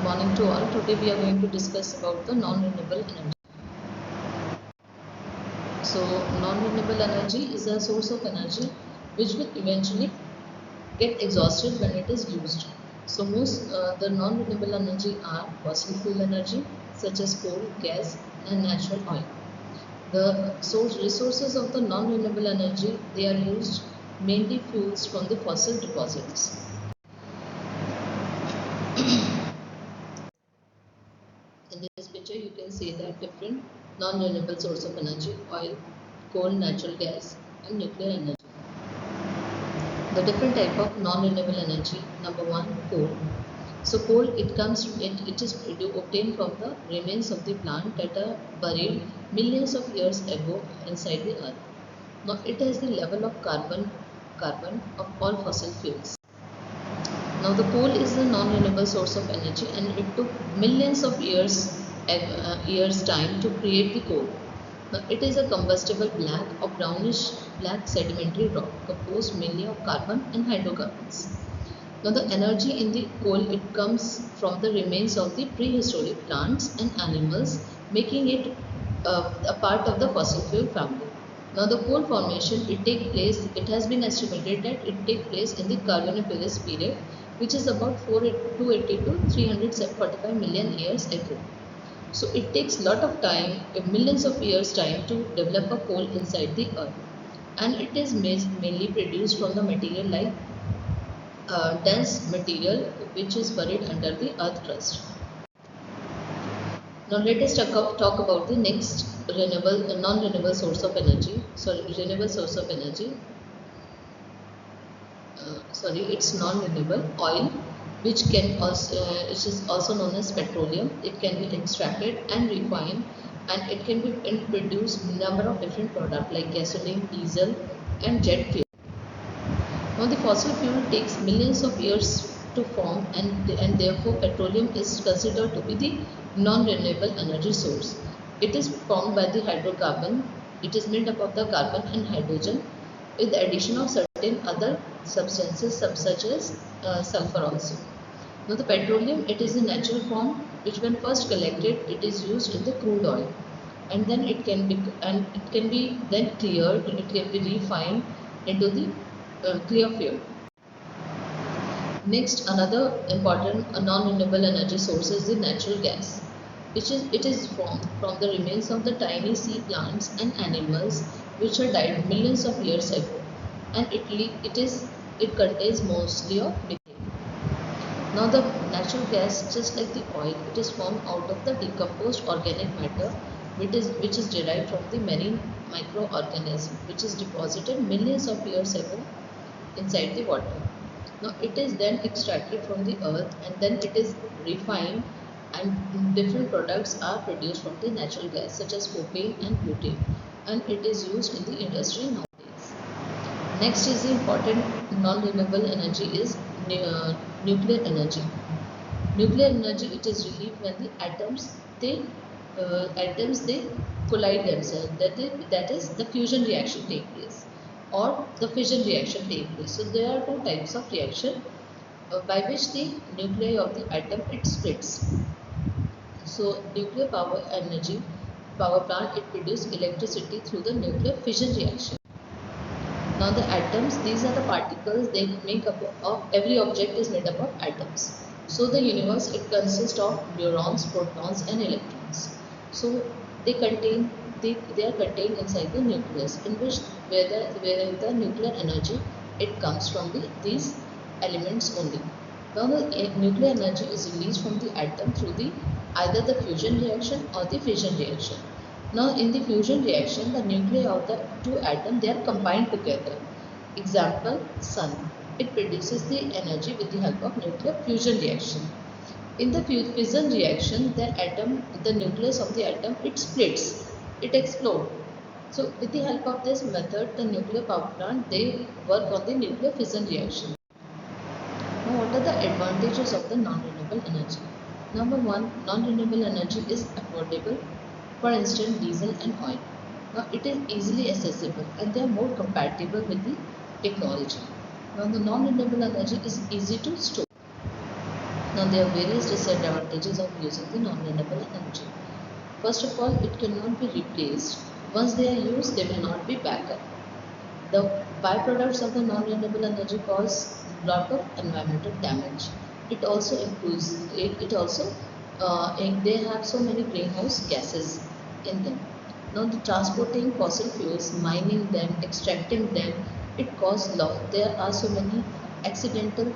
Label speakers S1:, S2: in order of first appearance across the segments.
S1: Good morning to all. Today we are going to discuss about the non-renewable energy. So non-renewable energy is a source of energy which will eventually get exhausted when it is used. So most the non-renewable energy are fossil fuel energy such as coal, gas and natural oil. The resources of the non-renewable energy, they are used mainly fuels from the fossil deposits. In this picture, you can see that different non-renewable source of energy: oil, coal, natural gas, and nuclear energy. The different type of non-renewable energy. Number one, coal. So coal, it is obtained from the remains of the plant that are buried millions of years ago inside the earth. Now it has the level of carbon of all fossil fuels. Now the coal is a non-renewable source of energy, and it took millions of years time to create the coal. Now it is a combustible black or brownish black sedimentary rock composed mainly of carbon and hydrocarbons. Now the energy in the coal, it comes from the remains of the prehistoric plants and animals, making it a part of the fossil fuel family. Now the coal formation, it has been estimated that it takes place in the Carboniferous period, which is about 280 to 345 million years ago. So it takes lot of time, millions of years time to develop a coal inside the earth, and it is mainly produced from the material like dense material which is buried under the earth crust. Now let us talk about the next non-renewable source of energy. Renewable source of energy. It's non-renewable oil, which is also known as petroleum. It can be extracted and refined, and it can be produce number of different products like gasoline, diesel, and jet fuel. Now the fossil fuel takes millions of years to form, and therefore petroleum is considered to be the non-renewable energy source. It is formed by the hydrocarbon. It is made up of the carbon and hydrogen with the addition of certain other substances such as sulfur also. Now the petroleum, it is a natural form which when first collected, it is used in the crude oil, and then it can be then cleared, it can be refined into the clear fuel. Next, another important non-renewable energy source is the natural gas, it is formed from the remains of the tiny sea plants and animals which had died millions of years ago, and it contains mostly of methane. Now the natural gas, just like the oil, it is formed out of the decomposed organic matter which is derived from the marine microorganism which is deposited millions of years ago inside the water. Now it is then extracted from the earth, and then it is refined, and different products are produced from the natural gas such as propane and butane, and it is used in the industry nowadays. Next is the important non-renewable energy is nuclear energy. Nuclear energy, it is released when the atoms they collide themselves. That is the fusion reaction take place, or the fission reaction take place. So there are two types of reaction by which the nuclei of the atom it splits. So nuclear power plant, it produces electricity through the nuclear fission reaction. Now the atoms, these are the particles, they make up of every object is made up of atoms. So the universe, it consists of neurons, protons and electrons. So they are contained inside the nucleus, in which where the nuclear energy, it comes from these elements only. Now the nuclear energy is released from the atom through either the fusion reaction or the fission reaction. Now in the fusion reaction, the nuclei of the two atoms, they are combined together. Example, sun. It produces the energy with the help of nuclear fusion reaction. In the fission reaction, the nucleus of the atom, it splits, it explodes. So with the help of this method, the nuclear power plant, they work on the nuclear fission reaction. Now what are the advantages of the non-renewable energy? Number one, non-renewable energy is affordable. For instance, diesel and oil. Now it is easily accessible, and they are more compatible with the technology. Now the non-renewable energy is easy to store. Now there are various disadvantages of using the non-renewable energy. First of all, it cannot be replaced. Once they are used, they will not be backup. The byproducts of the non-renewable energy cause a lot of environmental damage. It also includes it also they have so many greenhouse gases in them. Now the transporting fossil fuels, mining them, extracting them, it causes lot. There are so many accidental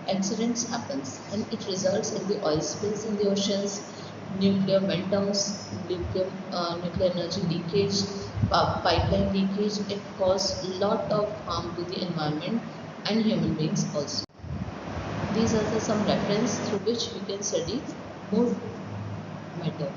S1: accidents happens, and it results in the oil spills in the oceans, nuclear meltdowns, nuclear energy leakage, pipeline leakage. It causes a lot of harm to the environment and human beings also. These are some reference through which we can study more matter.